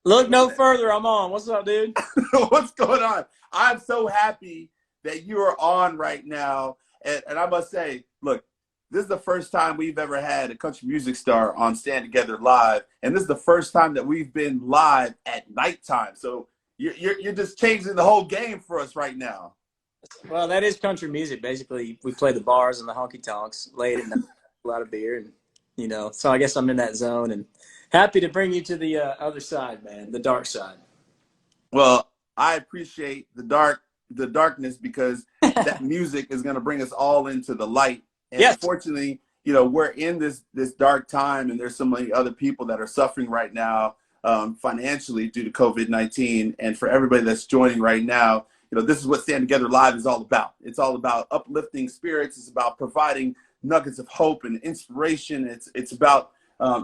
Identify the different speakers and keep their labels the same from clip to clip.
Speaker 1: Look no further. I'm on. What's up, dude?
Speaker 2: What's going on? I'm so happy that you are on right now. And I must say, look, this is the first time we've ever had a country music star on Stand Together Live. And this is the first time that we've been live at nighttime. So you're just changing the whole game for us right now.
Speaker 1: Well, that is country music. Basically, we play the bars and the honky tonks late at night, a lot of beer, and so I guess I'm in that zone and happy to bring you to the other side, man, the dark side.
Speaker 2: Well, I appreciate the darkness because that music is going to bring us all into the light. And
Speaker 1: yes.
Speaker 2: Unfortunately, we're in this dark time, and there's so many other people that are suffering right now financially due to COVID-19. And for everybody that's joining right now, this is what Stand Together Live is all about. It's all about uplifting spirits. It's about providing nuggets of hope and inspiration. It's about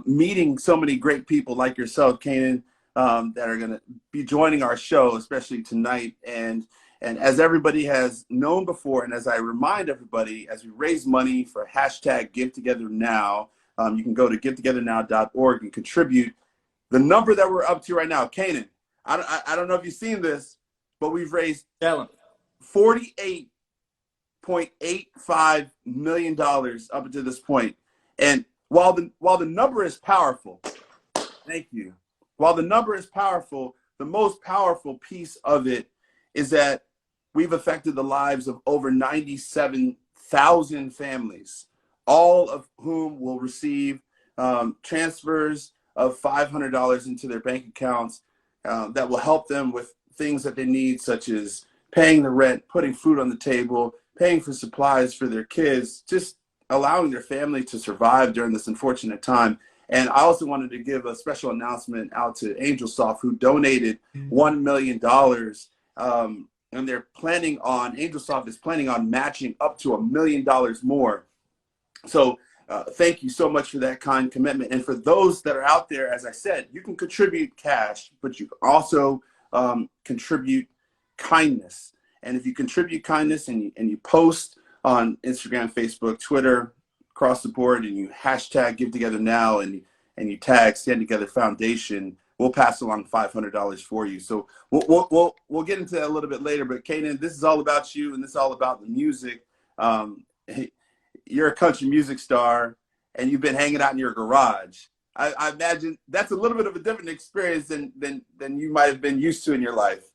Speaker 2: meeting so many great people like yourself, Canaan, that are going to be joining our show, especially tonight. And as everybody has known before, and as I remind everybody, as we raise money for hashtag Give Together Now, you can go to givetogethernow.org and contribute. The number that we're up to right now, Canaan, I don't know if you've seen this, but we've raised $48.85 million up until this point. And while the number is powerful, thank you. While the number is powerful, the most powerful piece of it is that we've affected the lives of over 97,000 families, all of whom will receive transfers of $500 into their bank accounts that will help them with things that they need, such as paying the rent, putting food on the table, paying for supplies for their kids, just allowing their family to survive during this unfortunate time. And I also wanted to give a special announcement out to AngelSoft, who donated $1 million. And AngelSoft is planning on matching up to $1 million more. So thank you so much for that kind commitment. And for those that are out there, as I said, you can contribute cash, but you can also contribute kindness. And if you contribute kindness and you post on Instagram, Facebook, Twitter, across the board, and you hashtag Give Together Now and you tag Stand Together Foundation, we'll pass along $500 for you. So we'll get into that a little bit later. But Canaan, this is all about you, and this is all about the music. You're a country music star, and you've been hanging out in your garage. I imagine that's a little bit of a different experience than you might have been used to in your life.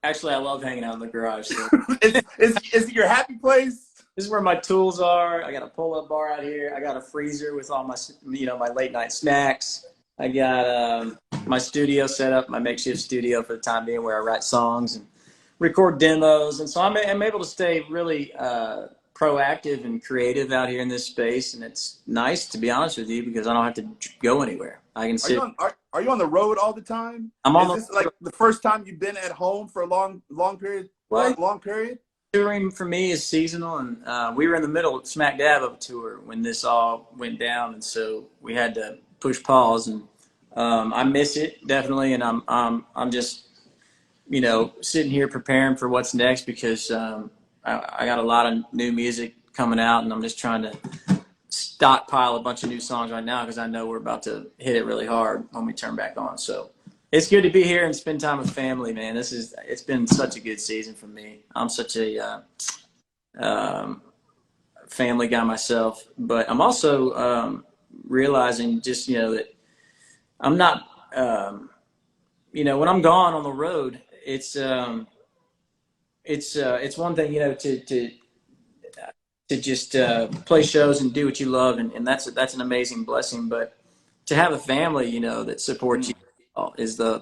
Speaker 1: Actually, I love hanging out in the garage. So.
Speaker 2: Is it your happy place?
Speaker 1: This is where my tools are. I got a pull-up bar out here. I got a freezer with all my, my late-night snacks. I got my studio set up, my makeshift studio for the time being, where I write songs and record demos. And so I'm able to stay really proactive and creative out here in this space. And it's nice, to be honest with you, because I don't have to go anywhere. I can sit.
Speaker 2: Are you on the road all the time? Is this like the first time you've been at home for a long period? Long period?
Speaker 1: Touring for me is seasonal, and we were in the middle, smack dab of a tour when this all went down, and so we had to push pause. And I miss it definitely, and I'm just sitting here preparing for what's next, because I got a lot of new music coming out, and I'm just trying to stockpile a bunch of new songs right now, because I know we're about to hit it really hard when we turn back on. So it's good to be here and spend time with family, man. It's been such a good season for me. I'm such a family guy myself, but I'm also realizing just that I'm not when I'm gone on the road, it's one thing to just play shows and do what you love, and that's an amazing blessing. But to have a family, that supports you is the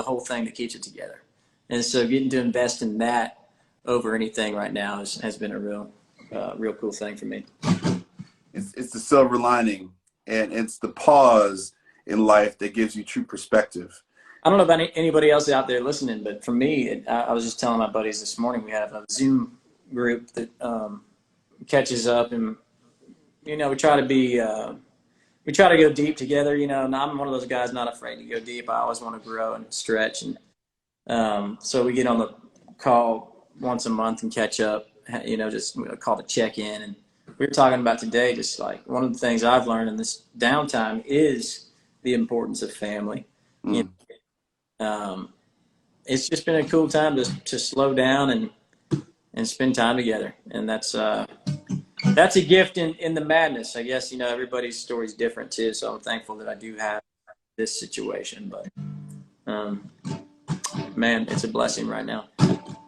Speaker 1: whole thing that keeps it together. And so getting to invest in that over anything right now has been a real cool thing for me.
Speaker 2: It's the silver lining, and it's the pause in life that gives you true perspective.
Speaker 1: I don't know about anybody else out there listening, but for me, I was just telling my buddies this morning, we have a Zoom group that catches up, and we try to go deep together. And I'm one of those guys not afraid to go deep. I always want to grow and stretch, and so we get on the call once a month and catch up. Just call to check in, and we were talking about today, just like one of the things I've learned in this downtime is the importance of family. um, it's just been a cool time to slow down and spend time together. And that's a gift in the madness. I guess, you know, everybody's story is different too. So I'm thankful that I do have this situation. But um, man, it's a blessing right now.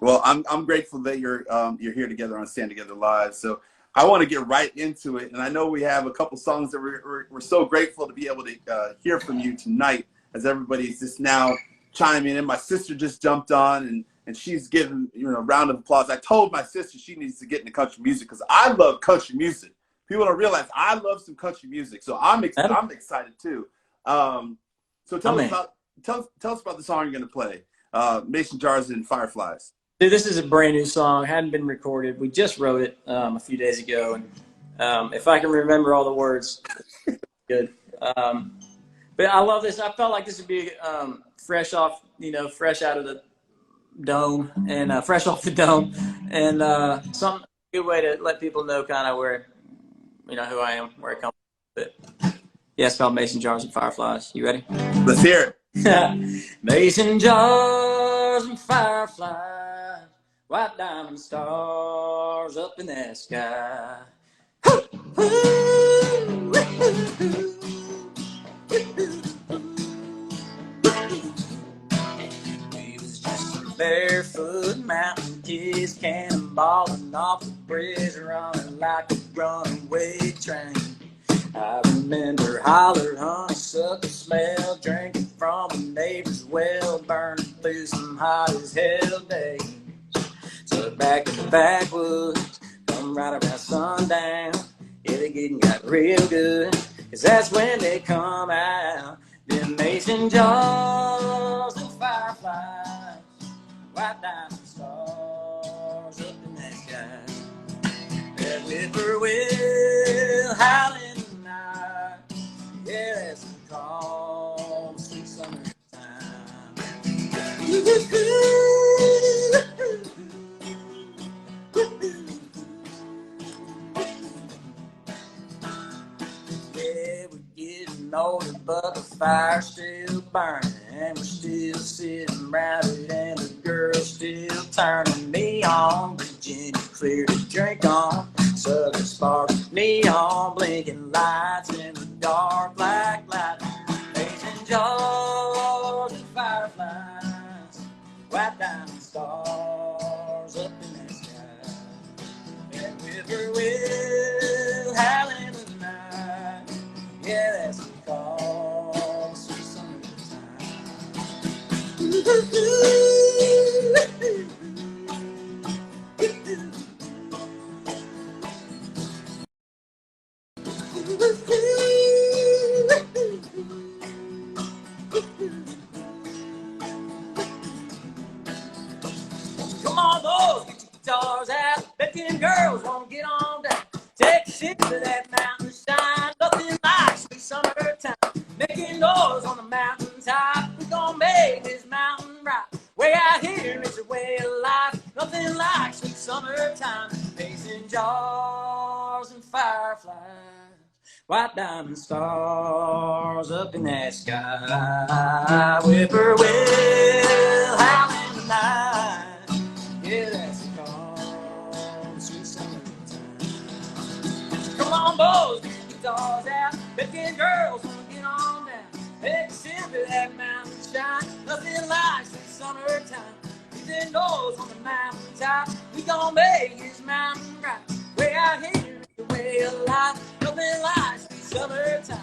Speaker 2: Well, I'm grateful that you're here together on Stand Together Live. So I want to get right into it, and I know we have a couple songs that we're so grateful to be able to hear from you tonight, as everybody's just now chiming in. My sister just jumped on, and she's giving, you know, a round of applause. I told my sister she needs to get into country music because I love country music. People don't realize I love some country music, so I'm excited too. So tell us about the song you're going to play, Mason Jars and Fireflies.
Speaker 1: Dude, this is a brand new song. Hadn't been recorded. We just wrote it a few days ago, and if I can remember all the words, good. But I love this. I felt like this would be fresh off, you know, fresh out of the dome and fresh off the dome, and some good way to let people know kind of where, you know, who I am, where I come from. But yeah, it's called Mason Jars and Fireflies. You ready?
Speaker 2: Let's hear
Speaker 1: it. Mason jars and fireflies, white diamond stars up in that sky. We was just some barefoot mountain kids, cannonballing off the bridge, running like a runaway train. I remember hollered honeysuckle smell, drinking from a neighbor's well, burning through some hot as hell days. So back in the backwoods, come right around sundown. Yeah, they getting got real good, 'cause that's when they come out. Them mason jars and fireflies, white diamond stars up in that sky. That whippoorwill howling. Yeah, that's the calm, sweet summertime. Yeah, we're getting older, but the fire's still burning, and we're still sitting around it, and the girl's still turning me on. Virginia clear to drink on, southern spark, neon, blinking lights in the dark like lightning. Mason jars and fireflies, white diamond stars up in the sky. And whippoorwill howling in the night. Yeah, that's the call, sweet summertime. Come on, boys, get your guitars out. Bet them girls wanna get on down. Take a sip of that mountain shine. Nothing like sweet summertime. Making noise on the mountaintop. We gon' make this mountain rock. Way out here, it's a way of life. Nothing like sweet summertime. Mason jars and fireflies, white diamond stars up in that sky. Whippoorwill howling tonight. Yeah, that's the call, sweet summertime. Come on, boys, get your guitars out. Bet them girls wanna get on down. Take a sip of that mountain shine. Nothing like sweet summertime. Keep them doors on the mountain top. We gon' make this mountain right. Way out here, it's the way of life. Nothing like sweet summertime.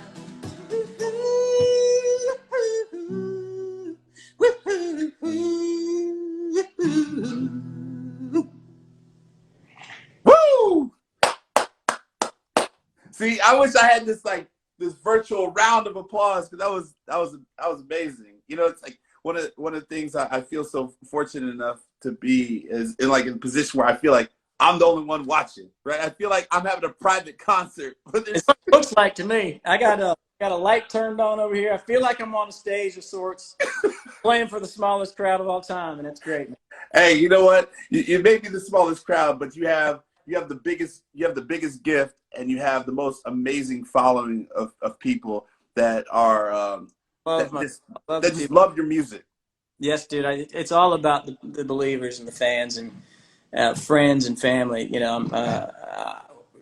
Speaker 2: Woo! See, I wish I had this virtual round of applause, because that was amazing. You know, it's like one of the things I feel so fortunate enough to be is in a position where I feel like I'm the only one watching, right? I feel like I'm having a private concert.
Speaker 1: It's what it looks like to me. I got a light turned on over here. I feel like I'm on a stage of sorts, playing for the smallest crowd of all time, and it's great.
Speaker 2: Hey, you know what? You may be the smallest crowd, but you have the biggest gift, and you have the most amazing following of people that are that just love your music.
Speaker 1: Yes, dude. It's all about the believers and the fans and friends and family. You know,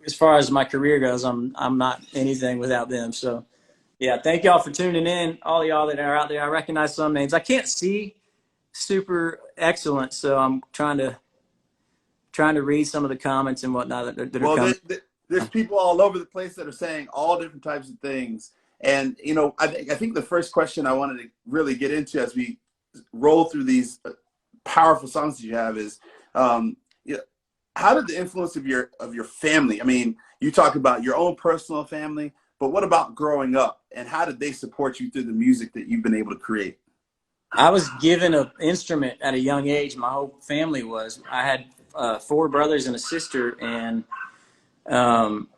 Speaker 1: as far as my career goes, I'm not anything without them. So, yeah, thank y'all for tuning in. All y'all that are out there, I recognize some names. I can't see super excellent, so I'm trying to read some of the comments and whatnot that are
Speaker 2: Well,
Speaker 1: coming.
Speaker 2: there's people all over the place that are saying all different types of things. And, you know, I think the first question I wanted to really get into as we roll through these powerful songs that you have is, you know, how did the influence of your family? I mean, you talk about your own personal family, but what about growing up, and how did they support you through the music that you've been able to create?
Speaker 1: I was given an instrument at a young age. My whole family was. I had four brothers and a sister, and um,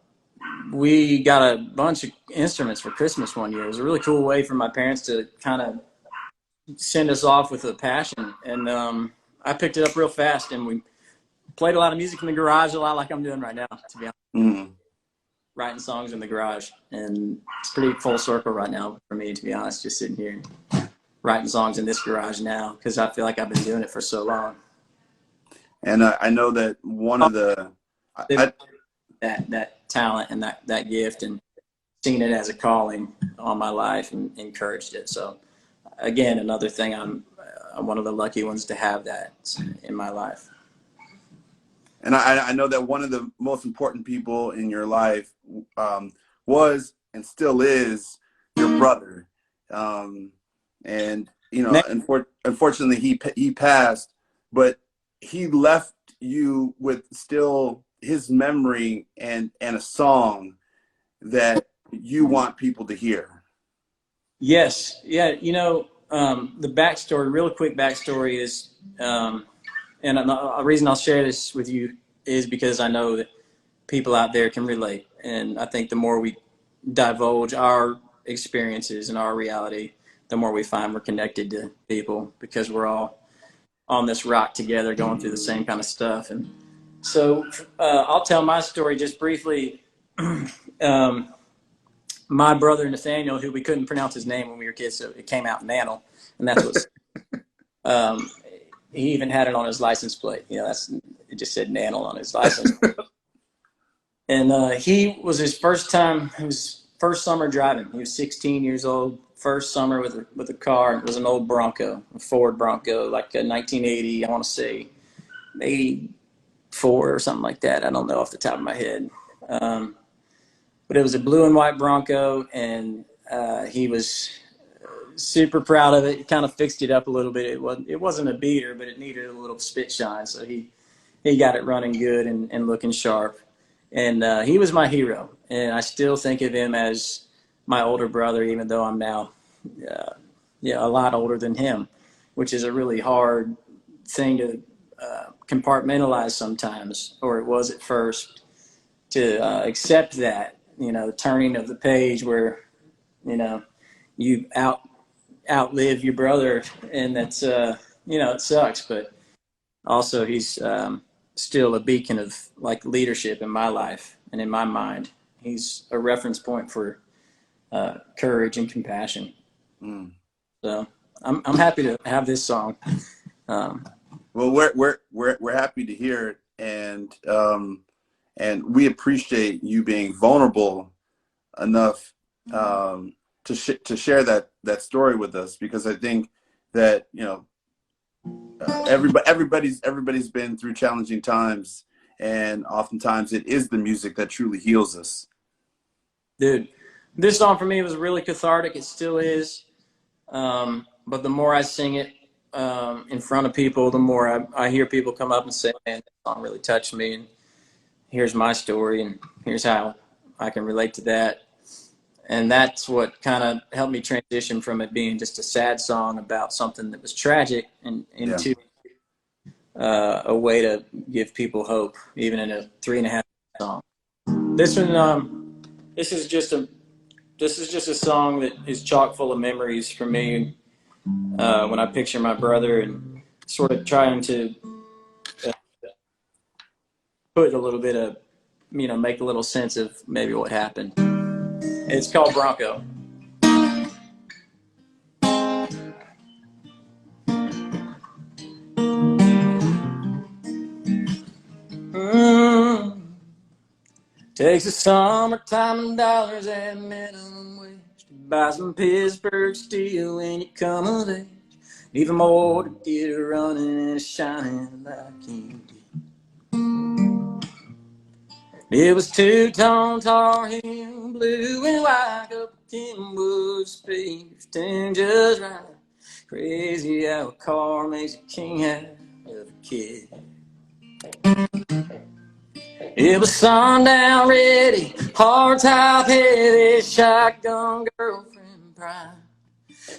Speaker 1: we got a bunch of instruments for Christmas one year. It was a really cool way for my parents to kind of send us off with a passion. And I picked it up real fast, and we played a lot of music in the garage, a lot like I'm doing right now, to be honest.
Speaker 2: Mm.
Speaker 1: Writing songs in the garage. And it's pretty full circle right now for me, to be honest, just sitting here writing songs in this garage now because I feel like I've been doing it for so long.
Speaker 2: And I know that one of the
Speaker 1: that talent and that gift, and seen it as a calling all my life and encouraged it. So again, another thing, I'm one of the lucky ones to have that in my life.
Speaker 2: And I know that one of the most important people in your life was and still is your brother. And, you know, unfortunately, he passed, but he left you with still his memory and a song that you want people to hear.
Speaker 1: Yes. Yeah. You know, the backstory, real quick backstory is, and a reason I'll share this with you is because I know that people out there can relate. And I think the more we divulge our experiences and our reality, the more we find we're connected to people because we're all on this rock together going through the same kind of stuff. And so I'll tell my story just briefly. My brother Nathaniel, who we couldn't pronounce his name when we were kids, so it came out Nannel, and that's what he even had it on his license plate. You know, it just said Nannel on his license. And he was his first summer driving. He was 16 years old, first summer with a car. It was an old Bronco, a Ford Bronco, like a 1980, I want to say 84 or something like that. I don't know off the top of my head. But it was a blue and white Bronco, and he was super proud of it. He kind of fixed it up a little bit. It wasn't a beater, but it needed a little spit shine. So he got it running good and looking sharp. And he was my hero, and I still think of him as my older brother, even though I'm now a lot older than him, which is a really hard thing to compartmentalize sometimes, or it was at first, to accept that, you know, turning of the page where, you know, you outlive your brother, and that's you know, it sucks, but also he's still a beacon of like leadership in my life and in my mind. He's a reference point for courage and compassion.
Speaker 2: Mm.
Speaker 1: So I'm happy to have this song.
Speaker 2: Well, we're happy to hear it, and we appreciate you being vulnerable enough to share that story with us, because I think that, you know, everybody's been through challenging times, and oftentimes it is the music that truly heals us.
Speaker 1: Dude, this song for me was really cathartic. It still is. But the more I sing it in front of people, the more I hear people come up and say, man, that song really touched me, and here's my story, and here's how I can relate to that. And that's what kind of helped me transition from it being just a sad song about something that was tragic and into a way to give people hope, even in a 3.5 song. This one, this is just a song that is chock full of memories for me. When I picture my brother and sort of trying to put a little bit of, you know, make a little sense of maybe what happened. It's called Bronco. Takes the summertime and dollars at minimum wage to buy some Pittsburgh steel when you come of age. Even more to get it running and shining like you did. It was two-tone Tar Heel, blue and white, up Kenwood speakers, tuned just right. Crazy how a car makes a king out of a kid. It was sundown ready, hard top heavy, shotgun girlfriend prime.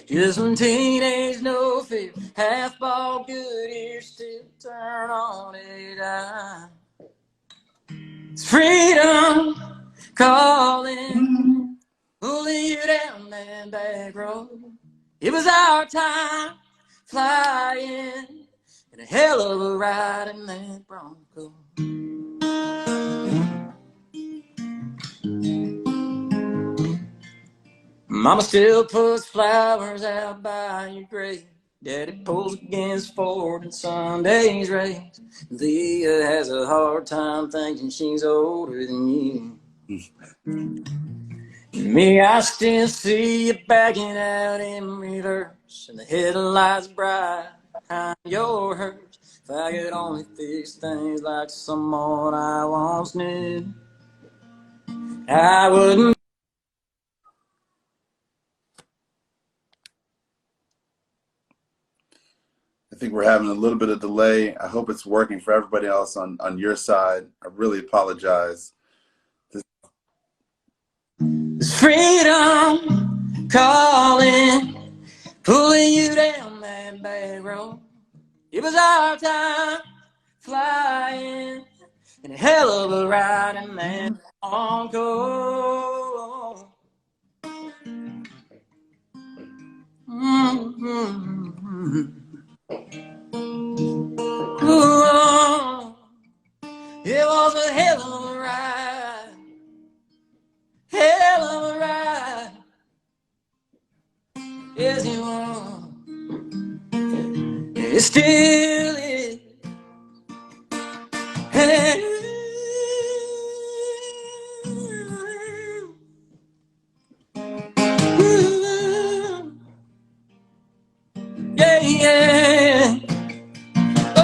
Speaker 1: Just one teenage no fear, half ball good ear, still turn on a dime. It's freedom calling, pulling you down that back road. It was our time flying, and a hell of a ride in that Bronco. Mama still puts flowers out by your grave. Daddy pulls against Ford and Sunday's race. Leah has a hard time thinking she's older than you. Me, I still see you backing out in reverse, and the headlights bright behind your hearse. If I could only fix things like someone I once knew, I wouldn't.
Speaker 2: I think we're having a little bit of delay. I hope it's working for everybody else on your side. I really apologize.
Speaker 1: It's freedom calling, pulling you down that back road. It was our time flying, and a hell of a ride in that Bronco. Mm-hmm. Ooh, it was a hell of a ride, hell of a ride. Yes, it was. It still is. Hey. Yeah, yeah. Oh,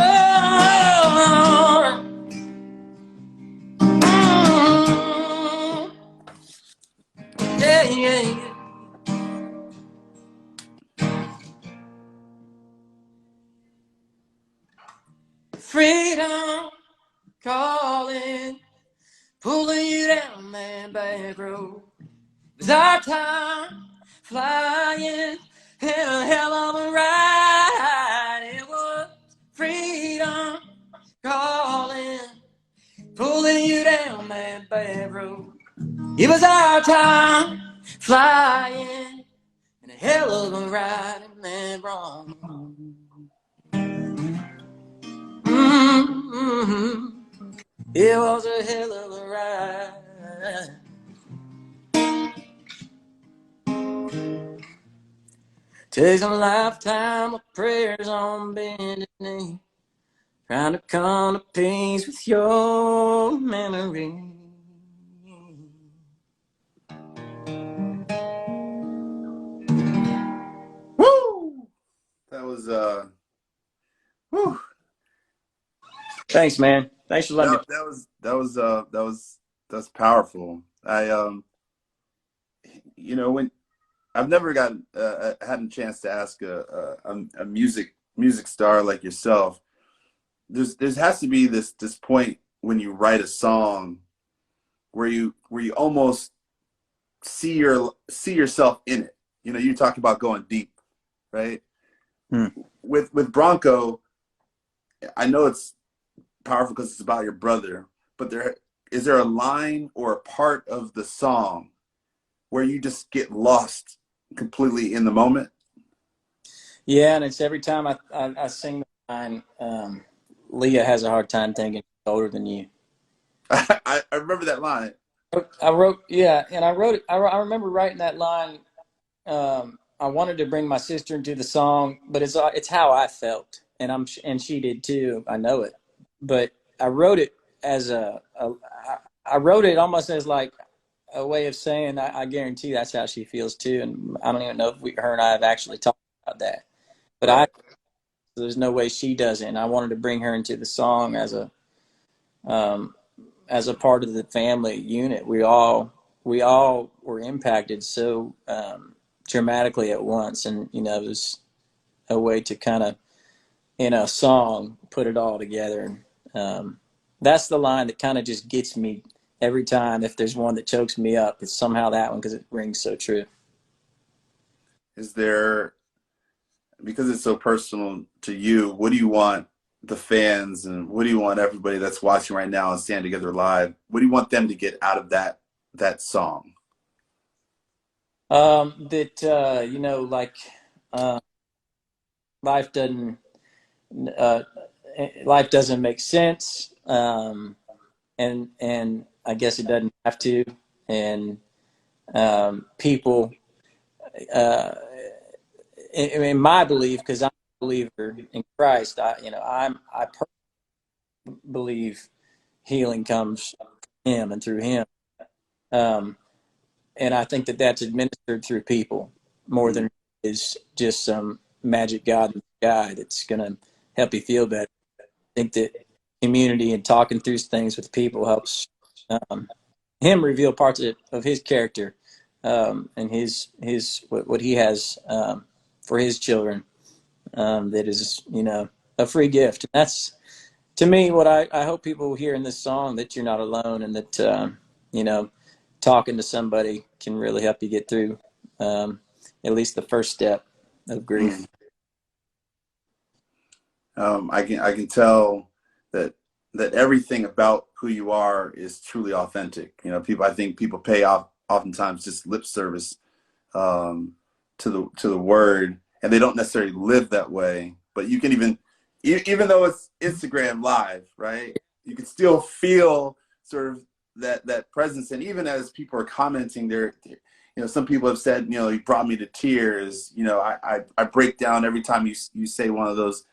Speaker 1: yeah, yeah, yeah. Freedom calling, pulling you down that back road. It was our time flying, hell of a ride. It was freedom calling, pulling you down that back road. It was our time flying, and a hell of a ride in that Bronco. Mm-hmm. It was a hell of a ride. Takes a lifetime of prayers on bended knee, trying to come to peace with your memory.
Speaker 2: Woo! That was whew.
Speaker 1: Thanks, man. Thanks for letting me.
Speaker 2: That's powerful. When I've never had a chance to ask a music star like yourself. There has to be this point when you write a song where you almost see yourself in it. You talk about going deep, right? With Bronco, I know it's powerful because it's about your brother, but is there a line or a part of the song where you just get lost completely in the moment?
Speaker 1: Yeah, and it's every time I sing the line, Leah has a hard time thinking she's older than you.
Speaker 2: I remember that line.
Speaker 1: I wrote it. I remember writing that line. I wanted to bring my sister into the song, but it's how I felt, and she did too. I know it, but I wrote it as I wrote it almost as like a way of saying I guarantee that's how she feels too. And I don't even know if her and I have actually talked about that. But
Speaker 2: Right.
Speaker 1: there's no way she doesn't. And I wanted to bring her into the song um, as a part of the family unit. We all were impacted so dramatically at once, and it was a way to kind of in a song put it all together. That's the line that kind of just gets me every time. If there's one that chokes me up, it's somehow that one because it rings so true.
Speaker 2: Is there, because it's so personal to you, what do you want the fans and what do you want everybody that's watching right now and Stand Together Live, what do you want them to get out of that song?
Speaker 1: That like uh, life doesn't uh, life doesn't make sense, and I guess it doesn't have to, and people. Uh, in my belief, because I'm a believer in Christ, I personally believe healing comes from Him and through Him, um, and I think that that's administered through people more than it is just some magic God in the sky that's going to help you feel better. I think that community and talking through things with people helps um, Him reveal parts of His character and his what He has for His children. That is, a free gift. And that's, to me, what I hope people hear in this song, that you're not alone, and that, you know, talking to somebody can really help you get through at least the first step of grief.
Speaker 2: Mm. I can tell that everything about who you are is truly authentic. I think people pay off oftentimes just lip service um, to the word, and they don't necessarily live that way. But you can even though it's Instagram Live, right? You can still feel sort of that presence. And even as people are commenting, some people have said, you brought me to tears. I break down every time you say one of those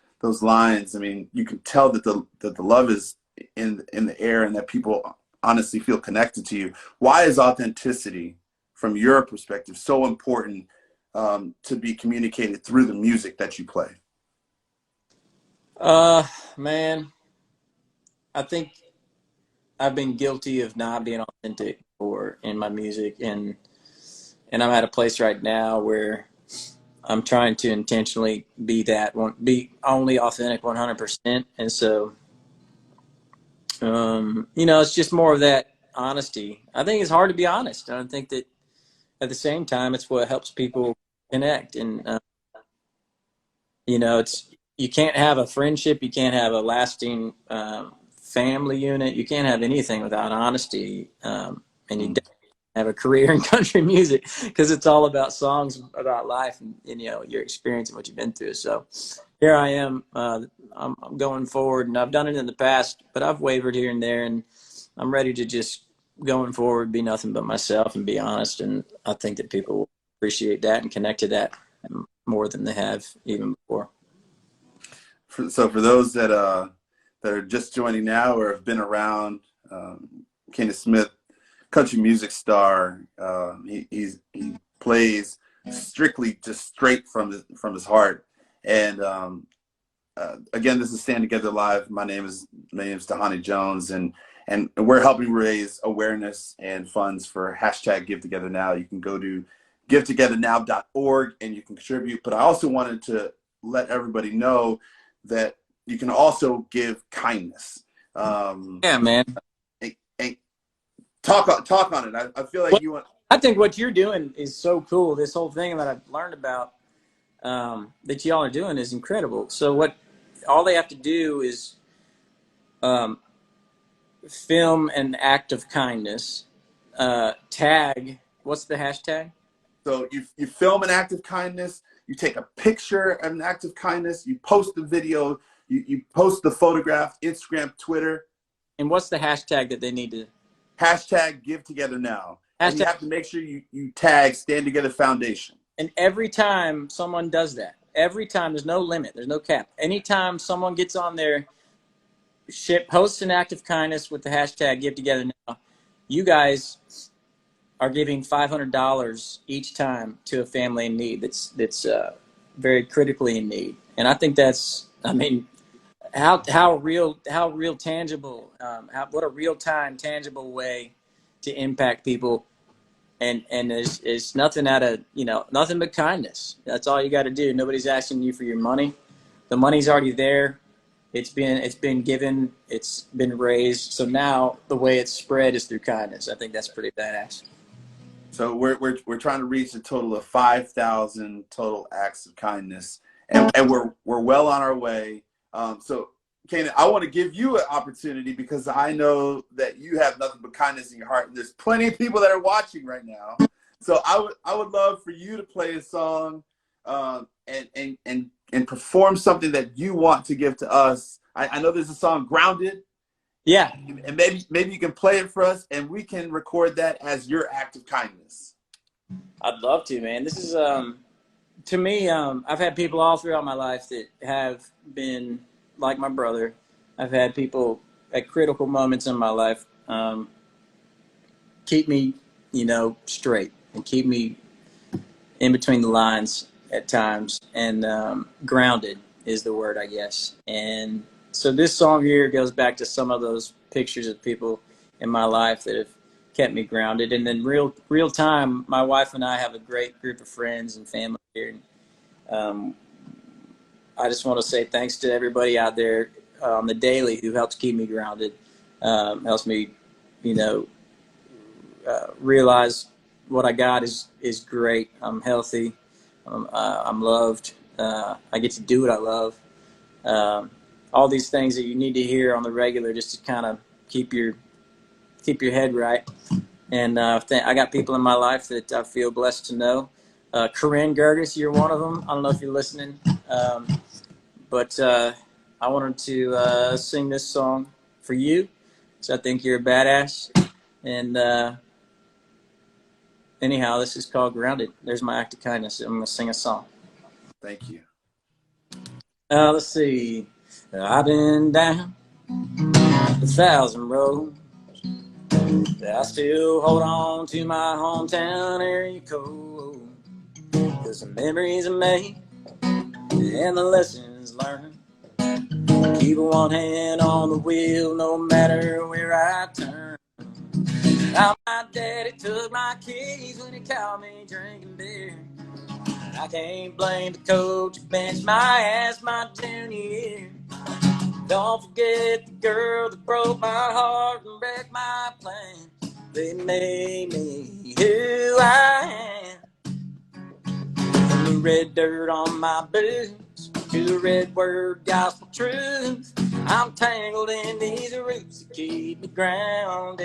Speaker 2: lines. I mean, you can tell that the love is in the air, and that people honestly feel connected to you. Why is authenticity, from your perspective, so important to be communicated through the music that you play?
Speaker 1: Man, I think I've been guilty of not being authentic or in my music, and I'm at a place right now where I'm trying to intentionally be only authentic 100%. And so, it's just more of that honesty. I think it's hard to be honest. I think that at the same time, it's what helps people connect. And, you can't have a friendship, you can't have a lasting family unit, you can't have anything without honesty. And you have a career in country music because it's all about songs about life and your experience and what you've been through. So here I am. I'm going forward, and I've done it in the past, but I've wavered here and there, and I'm ready to just going forward be nothing but myself and be honest. And I think that people will appreciate that and connect to that more than they have even before.
Speaker 2: So for those that are just joining now or have been around, Canaan Smith, country music star. He plays strictly just straight from his heart. And again, this is Stand Together Live. My name is Dhani Jones, and we're helping raise awareness and funds for #GiveTogetherNow. You can go to givetogethernow.org and you can contribute. But I also wanted to let everybody know that you can also give kindness.
Speaker 1: Yeah, man.
Speaker 2: And talk on it. I feel like you want.
Speaker 1: I think what you're doing is so cool. This whole thing that I've learned about that y'all are doing is incredible. So all they have to do is film an act of kindness, tag. What's the hashtag?
Speaker 2: So you film an act of kindness. You take a picture of an act of kindness. You post the video. You post the photograph. Instagram, Twitter.
Speaker 1: And what's the hashtag that they need to?
Speaker 2: #GiveTogetherNow. And you have to make sure you tag Stand Together Foundation.
Speaker 1: And every time someone does that, every time, there's no limit, there's no cap. Anytime someone gets on there, posts an act of kindness with the hashtag #GiveTogetherNow, you guys are giving $500 each time to a family in need that's very critically in need, and I think that's, I mean, how real tangible, what a real time tangible way to impact people, and it's nothing out of, nothing but kindness. That's all you got to do. Nobody's asking you for your money. The money's already there. It's been given. It's been raised. So now the way it's spread is through kindness. I think that's pretty badass.
Speaker 2: So we're trying to reach a total of 5,000 total acts of kindness, and we're well on our way. So, Canaan, I want to give you an opportunity because I know that you have nothing but kindness in your heart, and there's plenty of people that are watching right now. So I would love for you to play a song, and perform something that you want to give to us. I know there's a song, Grounded.
Speaker 1: Yeah.
Speaker 2: And maybe you can play it for us, and we can record that as your act of kindness.
Speaker 1: I'd love to, man. This is, to me, I've had people all throughout my life that have been like my brother. I've had people at critical moments in my life keep me, straight, and keep me in between the lines at times, and grounded is the word, I guess. And so this song here goes back to some of those pictures of people in my life that have kept me grounded. And then real time, my wife and I have a great group of friends and family here. And I just want to say thanks to everybody out there on the daily who helps keep me grounded, helps me, realize what I got is great. I'm healthy. I'm loved. I get to do what I love. All these things that you need to hear on the regular just to kind of keep your head right. And I got people in my life that I feel blessed to know. Corinne Gerges, you're one of them. I don't know if you're listening, but I wanted to sing this song for you. So I think you're a badass. And anyhow, this is called Grounded. There's my act of kindness. I'm going to sing a song.
Speaker 2: Thank you.
Speaker 1: Let's see. I've been down 1,000 roads. I still hold on to my hometown area code. 'Cause the memories I made and the lessons learned keep one hand on the wheel no matter where I turn. Now my daddy took my keys when he caught me drinking beer. I can't blame the coach who benched my ass my junior year. Don't forget the girl that broke my heart and wrecked my plans. They made me who I am. From the red dirt on my boots to the red word gospel truth, I'm tangled in these roots that keep me grounded.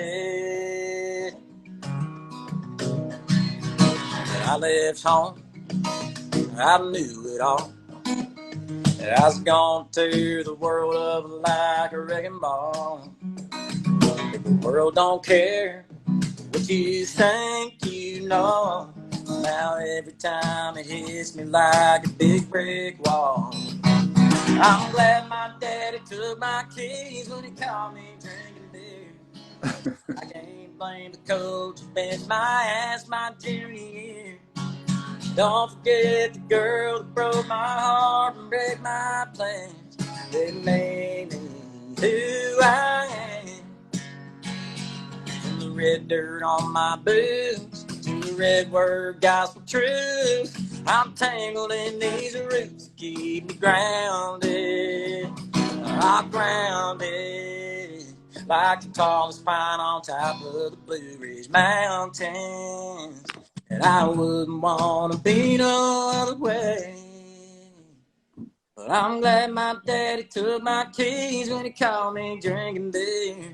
Speaker 1: When I left home, I knew it all. I was gonna tear the world up like a wrecking ball. But the world don't care what you think you know. Now every time it hits me like a big brick wall. I'm glad my daddy took my keys when he caught me drinking beer. I can't blame the coach who benched my ass my junior year. Don't forget the girl that broke my heart and break my plans. They made me who I am. From the red dirt on my boots to the red word gospel truth, I'm tangled in these roots that keep me grounded. I'm grounded like the tallest pine on top of the Blue Ridge Mountains. And I wouldn't want to be no other way. But I'm glad my daddy took my keys when he caught me drinking beer.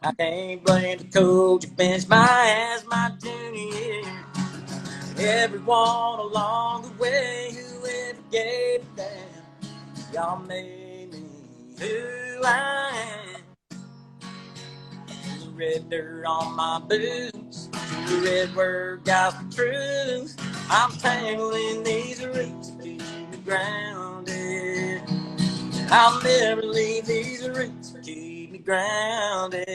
Speaker 1: I can't blame the coach who benched my ass my junior year. And everyone along the way who ever gave a damn, y'all made me who I am. The red dirt on my boots, the red word gospel truth, I'm tangled in these roots to keep me grounded. I'll never leave these roots to keep me grounded.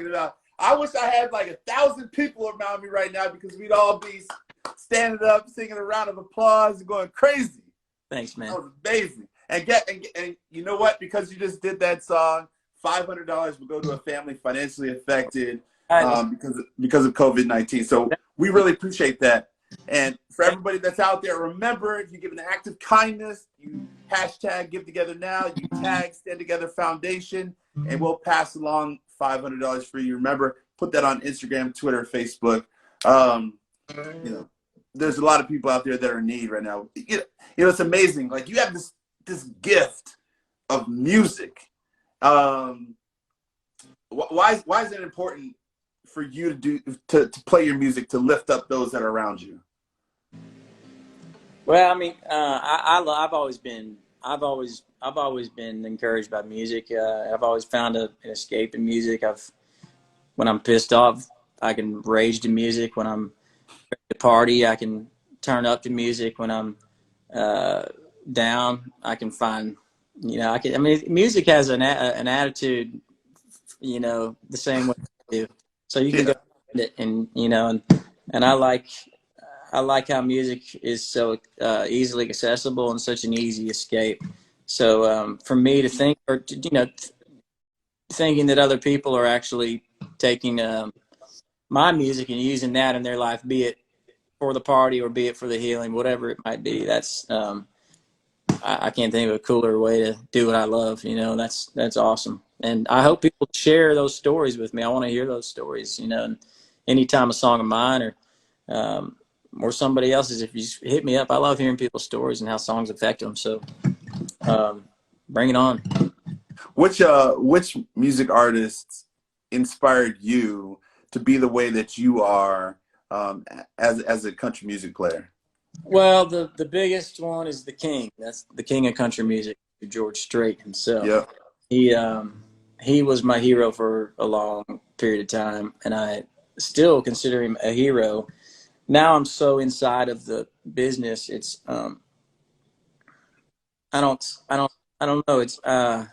Speaker 2: talking about. I wish I had like 1,000 people around me right now because we'd all be standing up, singing a round of applause, and going crazy.
Speaker 1: Thanks, man.
Speaker 2: That was amazing. And you know what? Because you just did that song, $500 will go to a family financially affected because of COVID-19. So we really appreciate that. And for everybody that's out there, remember, if you give an act of kindness, you hashtag Give Together Now, you tag Stand Together Foundation, and we'll pass along $500 for you. Remember, put that on Instagram, Twitter, Facebook. You know, there's a lot of people out there that are in need right now. You know, it's amazing. Like, you have this gift of music. Why is it important for you to play your music to lift up those that are around you?
Speaker 1: Well, I mean, I've always been encouraged by music. I've always found an escape in music. When I'm pissed off, I can rage to music. When I'm ready to party, I can turn up to music. When I'm down, I can find, music has an attitude, the same way I do. So you can go find it, and I like how music is so easily accessible and such an easy escape. So for me to think, thinking that other people are actually taking my music and using that in their life, be it for the party or be it for the healing, whatever it might be, that's I can't think of a cooler way to do what I love. That's awesome. And I hope people share those stories with me. I want to hear those stories, and anytime a song of mine or somebody else's, if you hit me up, I love hearing people's stories and how songs affect them. So bring it on.
Speaker 2: Which music artists inspired you to be the way that you are as a country music player?
Speaker 1: Well, the biggest one is the king. That's the king of country music, George Strait himself.
Speaker 2: Yeah.
Speaker 1: He was my hero for a long period of time, and I still consider him a hero. Now I'm so inside of the business. It's I don't know. It's a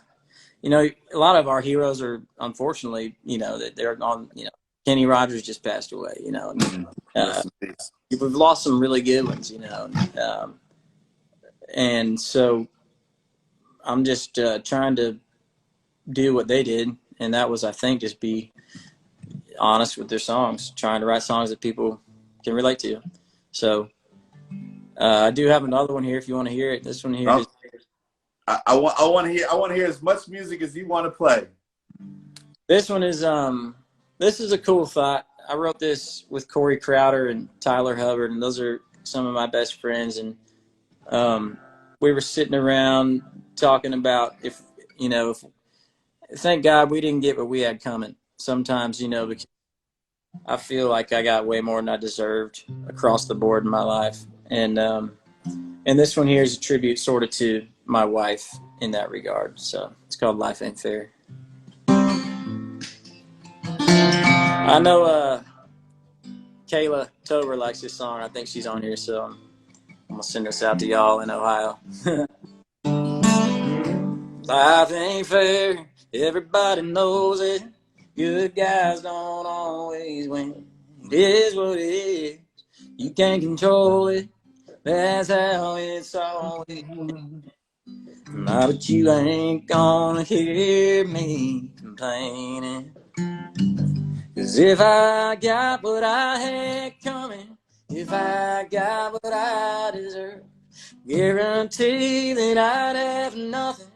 Speaker 1: lot of our heroes are, unfortunately, that they're on. Kenny Rogers just passed away. We've lost some really good ones. And so I'm just trying to do what they did, and that was, I think, just be honest with their songs, trying to write songs that people can relate to. So I do have another one here if you want to hear it. This one here is
Speaker 2: I want to hear as much music as you want to play.
Speaker 1: This one is this is a cool thought. I wrote this with Corey Crowder and Tyler Hubbard, and those are some of my best friends. And we were sitting around talking about if thank God we didn't get what we had coming. Sometimes, because I feel like I got way more than I deserved across the board in my life. And this one here is a tribute sort of to my wife in that regard. So it's called Life Ain't Fair. I know Kayla Tober likes this song. I think she's on here, so I'm going to send this out to y'all in Ohio. Life ain't fair, everybody knows it. Good guys don't always win. It is what it is. You can't control it. That's how it's always been. Nah, but you ain't gonna hear me complaining. 'Cause if I got what I had coming, if I got what I deserve, guarantee that I'd have nothing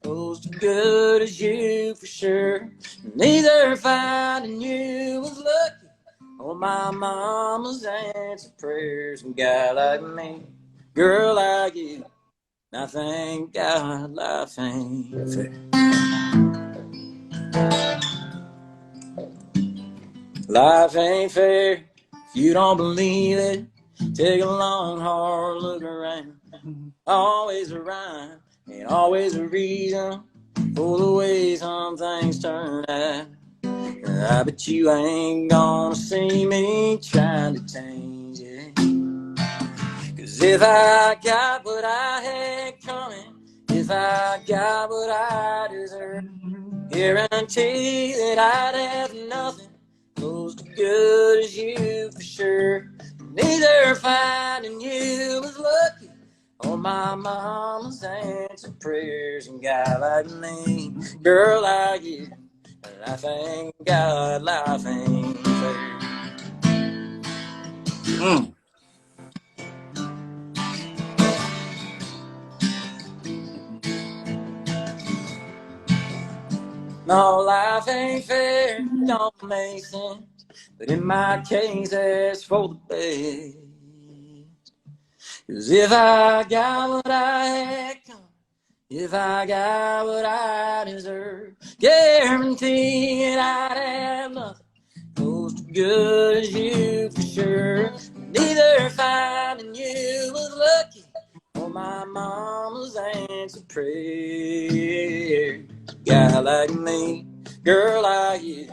Speaker 1: close to good as you for sure. Neither finding you was lucky or my mama's answered prayers. A guy like me, girl like you, I thank God life ain't fair. Life ain't fair. If you don't believe it, take a long, hard look around. Always a rhyme, ain't always a reason for the way some things turn out. I bet you ain't gonna see me trying to change it. 'Cause if I got what I had coming, if I got what I deserve, Guarantee that I'd have nothing close to good as you for sure. Neither finding you was lucky or my mama's answered prayers. And guy like me, girl like you, and I thank God life ain't fair. No, life ain't fair, don't make sense. But in my case, that's for the best. 'Cause if I got what I had come, if I got what I deserve, guaranteed I'd have nothing close to good as you for sure. Neither finding you was lucky or my mama's answered prayer. Guy like me, girl like you,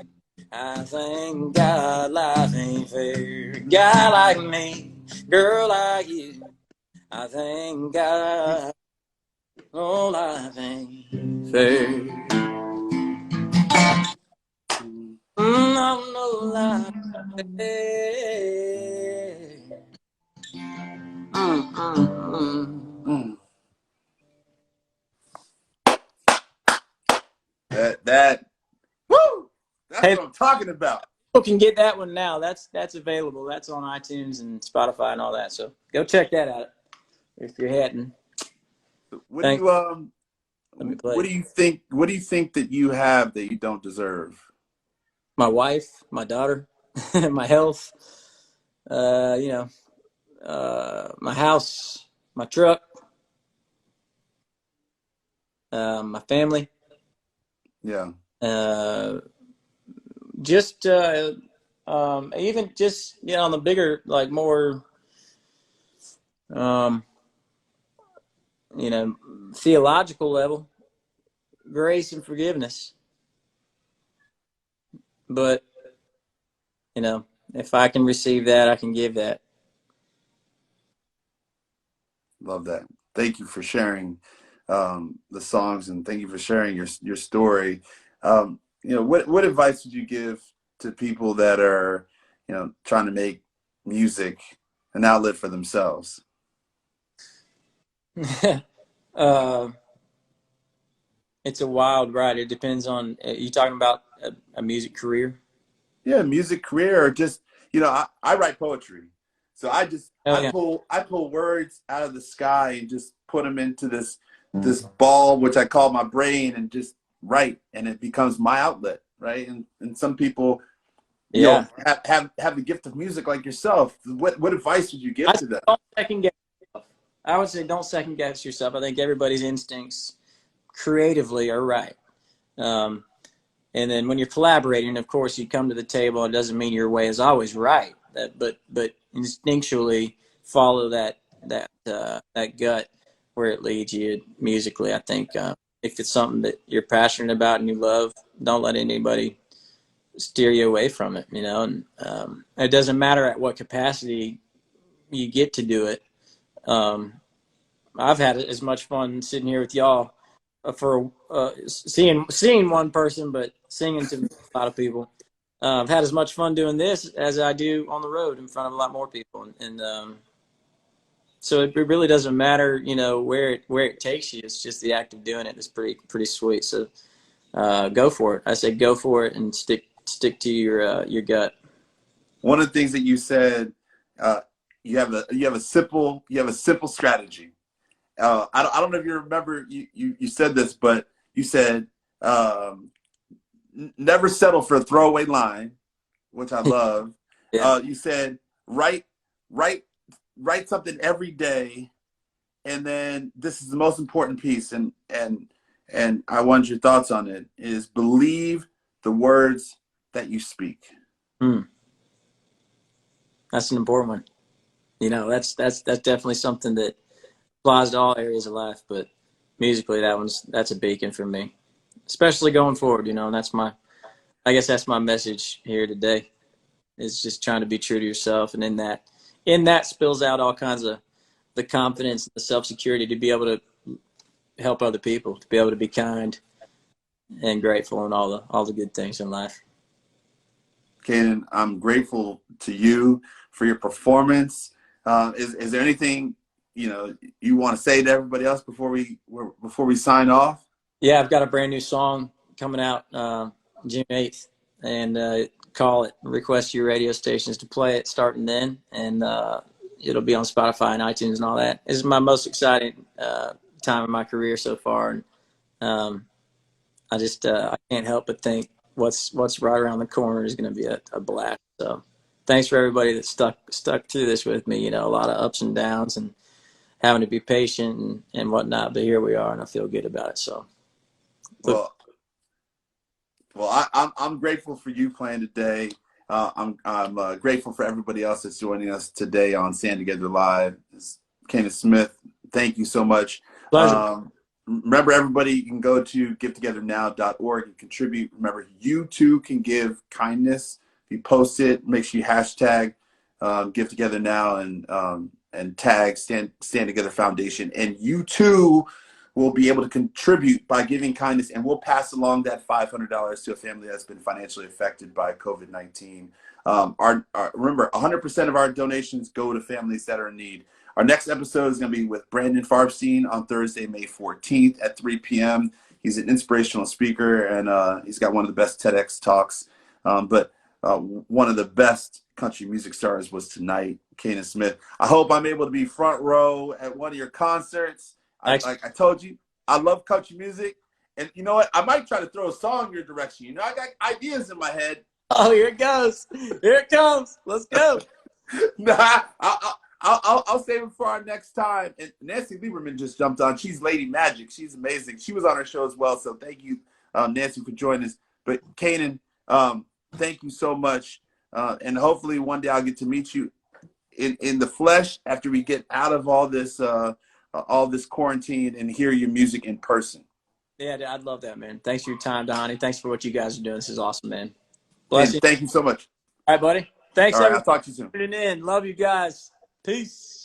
Speaker 1: I thank God life ain't fair. Guy like me, girl like you, I thank God, oh, life ain't fair. No, life ain't fair.
Speaker 2: That woo! That's
Speaker 1: Hey,
Speaker 2: what I'm talking about.
Speaker 1: people can get that one now. That's available. That's on iTunes and Spotify and all that. So go check that out if you're heading.
Speaker 2: What do you
Speaker 1: Let me play.
Speaker 2: What do you think that you have that you don't deserve?
Speaker 1: My wife, my daughter, my health. My house, my truck, my family.
Speaker 2: Yeah.
Speaker 1: Just even just on the bigger, like more theological level, grace and forgiveness. But if I can receive that, I can give that.
Speaker 2: Love that. Thank you for sharing the songs, and thank you for sharing your story. What advice would you give to people that are trying to make music an outlet for themselves?
Speaker 1: It's a wild ride. It depends on you talking about a music career.
Speaker 2: Yeah, music career, or just I write poetry, so
Speaker 1: Oh yeah.
Speaker 2: I pull words out of the sky and just put them into this ball, which I call my brain, and just write, and it becomes my outlet, right? And some people
Speaker 1: Yeah.
Speaker 2: have the gift of music like yourself. What advice would you give
Speaker 1: I
Speaker 2: to them?
Speaker 1: don't second guess yourself. I would say don't second guess yourself. I think everybody's instincts creatively are right. Um, and then when you're collaborating, of course, you come to the table. It doesn't mean your way is always right. But instinctually follow that gut where it leads you musically. I think if it's something that you're passionate about and you love, don't let anybody steer you away from it. And it doesn't matter at what capacity you get to do it. I've had as much fun sitting here with y'all for seeing one person, but singing to a lot of people. I've had as much fun doing this as I do on the road in front of a lot more people, and so it really doesn't matter, where it takes you. It's just the act of doing it is pretty sweet. So go for it. I say go for it and stick to your gut.
Speaker 2: One of the things that you said, you have a simple strategy. I don't know if you remember you said this, but you said never settle for a throwaway line, which I love.
Speaker 1: Yeah.
Speaker 2: You said write something every day, and then this is the most important piece, and I want your thoughts on it, is believe the words that you speak.
Speaker 1: That's an important one. That's definitely something that applies to all areas of life, but musically, that's a beacon for me, especially going forward. And I guess that's my message here today, is just trying to be true to yourself, and in that spills out all kinds of the confidence, the self security to be able to help other people, to be able to be kind, and grateful and all the good things in life.
Speaker 2: Canaan, I'm grateful to you for your performance. Is there anything you want to say to everybody else before we sign off?
Speaker 1: Yeah, I've got a brand new song coming out June 8th, and call it. Request your radio stations to play it starting then, and it'll be on Spotify and iTunes and all that. This is my most exciting time of my career so far, and I can't help but think what's right around the corner is going to be a blast. So thanks for everybody that stuck through this with me. A lot of ups and downs and having to be patient and whatnot, but here we are, and I feel good about it. So.
Speaker 2: Well, I'm grateful for you playing today. I'm grateful for everybody else that's joining us today on Stand Together Live. Canaan Smith, thank you so much.
Speaker 1: Pleasure.
Speaker 2: Remember, everybody, you can go to givettogethernow.org and contribute. Remember, you too can give kindness. If you post it, make sure you hashtag Give Together Now and tag Stand Together Foundation. And you too will be able to contribute by giving kindness, and we'll pass along that $500 to a family that's been financially affected by COVID-19. Remember, 100% of our donations go to families that are in need. Our next episode is going to be with Brandon Farbstein on Thursday, May 14th at 3 p.m. He's an inspirational speaker, and he's got one of the best TEDx talks. But one of the best country music stars was tonight, Canaan Smith. I hope I'm able to be front row at one of your concerts. Like I told you, I love country music. And you know what? I might try to throw a song your direction. I got ideas in my head.
Speaker 1: Oh, here it goes. Here it comes. Let's go.
Speaker 2: Nah, I'll save it for our next time. And Nancy Lieberman just jumped on. She's Lady Magic. She's amazing. She was on our show as well. So thank you, Nancy, for joining us. But Canaan, thank you so much. And hopefully one day I'll get to meet you in the flesh after we get out of all this quarantine and hear your music in person.
Speaker 1: Yeah, I'd love that, man. Thanks for your time, Dhani. Thanks for what you guys are doing. This is awesome, man. Bless you.
Speaker 2: Thank you so much.
Speaker 1: All right, buddy. Thanks,
Speaker 2: all right,
Speaker 1: everyone.
Speaker 2: I'll talk to you soon.
Speaker 1: Tuning in. Love you guys. Peace.